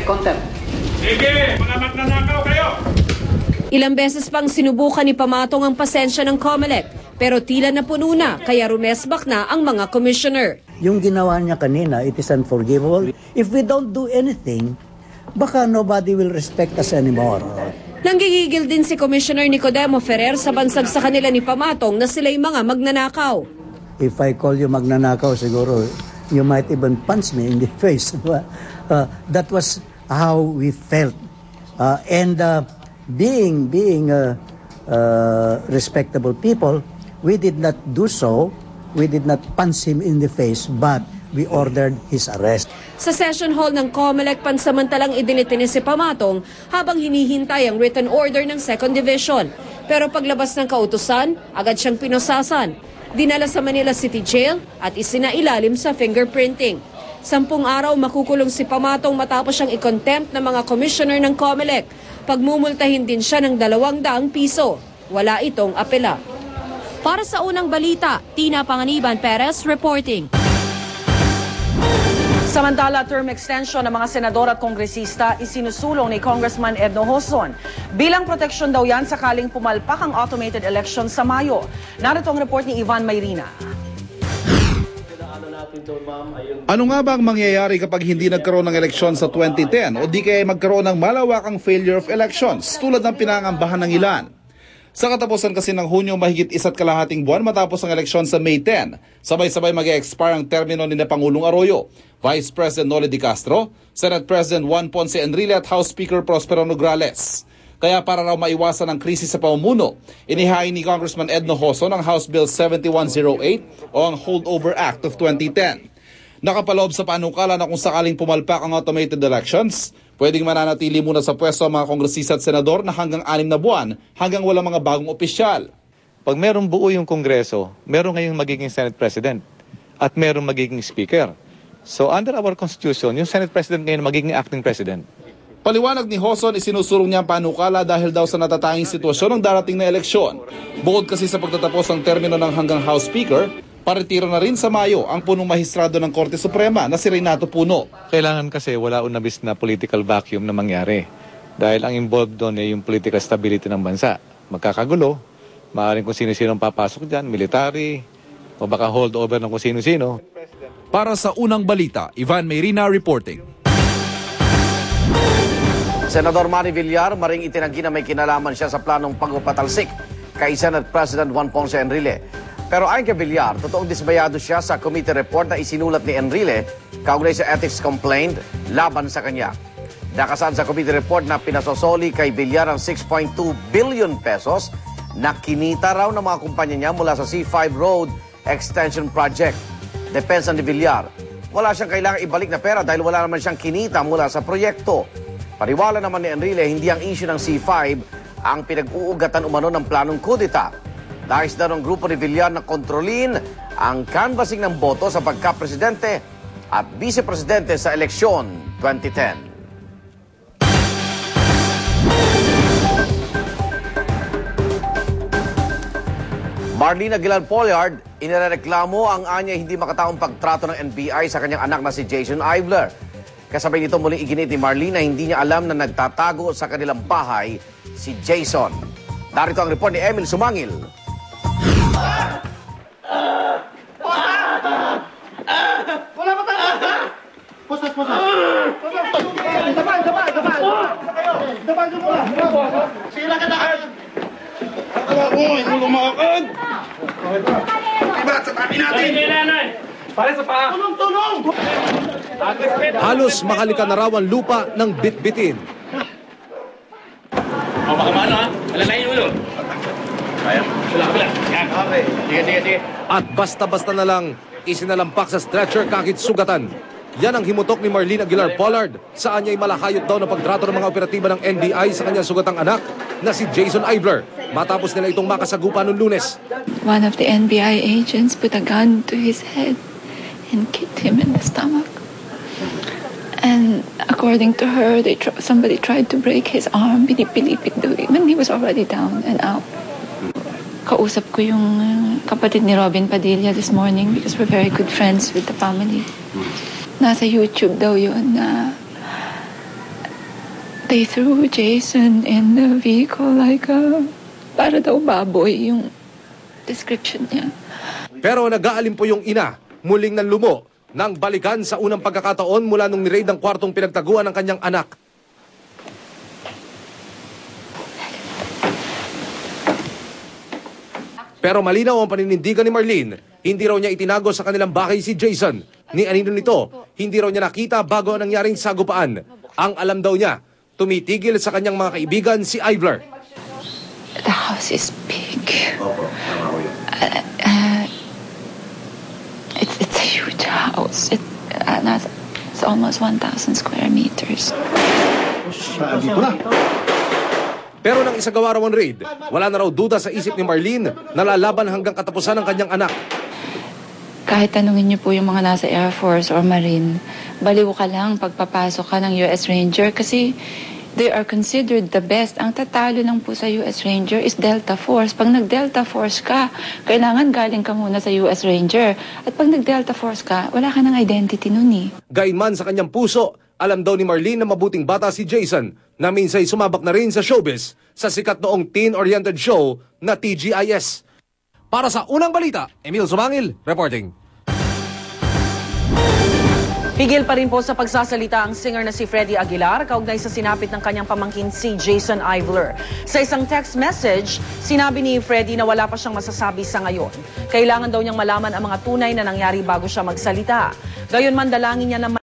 Contempt. Sige, mga magnanakaw kayo! Ilang beses pang sinubukan ni Pamatong ang pasensya ng COMELEC, pero tila napuno na kaya rumesbak na ang mga commissioner. Yung ginawa niya kanina, it is unforgivable. If we don't do anything, baka nobody will respect us anymore. Nanggigigil din si Commissioner Nicodemo Ferrer sa bansag sa kanila ni Pamatong na sila'y mga magnanakaw. If I call you magnanakaw, siguro, you might even punch me in the face. That was how we felt. Being respectable people, we did not do so. We did not punch him in the face, but we ordered his arrest. Sa session hall ng COMELEC, pansamantalang idinitini si Pamatong habang hinihintay ang written order ng 2nd Division. Pero paglabas ng kautusan, agad siyang pinosasan. Dinala sa Manila City Jail at isinailalim sa fingerprinting. 10 araw makukulong si Pamatong matapos siyang i-contempt ng mga commissioner ng COMELEC. Pagmumultahin din siya ng 200 piso. Wala itong apela. Para sa unang balita, Tina Panganiban Perez reporting. Samantala, term extension ng mga senador at kongresista isinusulong ni Congressman Edno Hoson. Bilang proteksyon daw yan sakaling pumalpak ang automated election sa Mayo. Narito ang report ni Ivan Mayrina. Ano nga ba ang mangyayari kapag hindi nagkaroon ng eleksyon sa 2010 o di kaya magkaroon ng malawakang failure of elections tulad ng pinangambahan ng ilan? Sa katapusan kasi ng Hunyo, mahigit 1.5 buwan matapos ang eleksyon sa May 10, sabay-sabay mag-e-expire ang termino ni Pangulong Arroyo, Vice President Noli Di Castro, Senate President Juan Ponce Enrile at House Speaker Prospero Nograles. Kaya para raw maiwasan ang krisis sa pamumuno, inihain ni Congressman Edno Hoson ang House Bill 7108 o ang Holdover Act of 2010. Nakapaloob sa panukala na kung sakaling pumalpak ang automated elections, pwedeng mananatili muna sa pwesto ang mga kongresista at senador na hanggang 6 na buwan hanggang walang mga bagong opisyal. Pag merong buo yung Kongreso, meron ngayong magiging Senate President at merong magiging Speaker. So under our Constitution, yung Senate President ngayon magiging acting President. Paliwanag ni Hoson, isinusulong niya ang panukala dahil daw sa natatanging sitwasyon ng darating na eleksyon. Bukod kasi sa pagtatapos ng termino ng hanggang House Speaker, paretiro na rin sa Mayo ang punong mahistrado ng Korte Suprema na si Renato Puno. Kailangan kasi wala unabis na political vacuum na mangyari. Dahil ang involved doon ay yung political stability ng bansa. Magkakagulo, maaaring kung sino-sino papasok dyan, military, o baka hold over ng kung sino-sino. Para sa unang balita, Ivan Mayrina reporting. Senador Manny Villar, maring itinanggi na may kinalaman siya sa planong pagpapatalsik kay Senate President Juan Ponce Enrile. Pero ayon kay Villar, totoong disbayado siya sa committee report na isinulat ni Enrile kaugnay sa ethics complaint laban sa kanya. Nakasaad sa committee report na pinasosoli kay Villar ang 6.2 billion pesos na kinita raw ng mga kumpanya niya mula sa C5 Road Extension Project. Depensa ni Villar, wala siyang kailangang ibalik na pera dahil wala naman siyang kinita mula sa proyekto. Pariwala naman ni Enrile, hindi ang issue ng C5 ang pinag-uugatan umano ng planong kudeta. Nais daw ng grupo ni Villar na kontrolin ang canvassing ng boto sa pagka-presidente at vice-presidente sa eleksyon 2010. Marlene Aguilar-Pollard, inireklamo ang anya hindi makataong pagtrato ng NBI sa kanyang anak na si Jason Ivler. Kasabay nito muling iginit ni Marlene na hindi niya alam na nagtatago sa kanilang bahay si Jason. Narito ang report ni Emil Sumangil. Wala pa tayo! Pusas! Daban! Sila ka na! Akala ko, hindi lumakad! Diba, sa tabi natin! Pare sa paa! Tulong! Halos makalikan na raw ang lupa ng bitbitin. O, baka maano ha? Alalayin mo yun. Kaya? Wala. Yan. Okay. Sige. At basta-basta na lang isinalampak sa stretcher kahit sugatan. Yan ang himutok ni Marlene Aguilar-Pollard. Saan niya ay malahayot daw ng pagtrato ng mga operatiba ng NBI sa kanyang sugatang anak na si Jason Ivler. Matapos nila itong makasagupa noong Lunes. One of the NBI agents put a gun to his head and kicked him in the stomach. And according to her, somebody tried to break his arm. Pinipilipit daw when he was already down and out. Kausap ko yung kapatid ni Robin Padilla this morning because we're very good friends with the family. Nasa YouTube daw yun na 1 of the NBI agents put a gun to his head and kicked him in the stomach. And according to her, somebody tried to break his arm. Pinipilipit daw when he was already down and out. Kausap ko yung kapatid ni Robin Padilla this morning because we're very good friends with the family. they threw Jason in the vehicle like para daw baboy yung description niya. Pero nag-aalin po yung ina, muling nanlumo nang balikan sa unang pagkakataon mula nung niraid ang kwartong pinagtaguan ng kanyang anak. Pero malinaw ang paninindigan ni Marlene, hindi raw niya itinago sa kanilang bahay si Jason. Ni anino nito, hindi raw niya nakita bago ang nangyaring sagupaan. Ang alam daw niya, tumitigil sa kanyang mga kaibigan si Ivler. The house is big. It's a huge house. It's almost 1,000 square meters. Pero nang isagawa raw ang raid, wala na raw duda sa isip ni Marlene na lalaban hanggang katapusan ng kanyang anak. Kahit tanungin niyo po yung mga nasa Air Force or Marine, baliw ka lang pagpapasok ka ng US Ranger kasi they are considered the best. Ang tatalo lang po sa US Ranger is Delta Force. Pag nag-Delta Force ka, kailangan galing ka muna sa US Ranger. At pag nag-Delta Force ka, wala ka ng identity nun eh. Gayunman sa kanyang puso, alam daw ni Marlene na mabuting bata si Jason na minsay sumabak na rin sa showbiz sa sikat noong teen-oriented show na TGIS. Para sa Unang Balita, Emil Sumangil, reporting. Pigil pa rin po sa pagsasalita ang singer na si Freddie Aguilar kaugnay sa sinapit ng kanyang pamangkin si Jason Ivler. Sa isang text message, sinabi ni Freddie na wala pa siyang masasabi sa ngayon. Kailangan daw niyang malaman ang mga tunay na nangyari bago siya magsalita. Gayunman dalangin niya na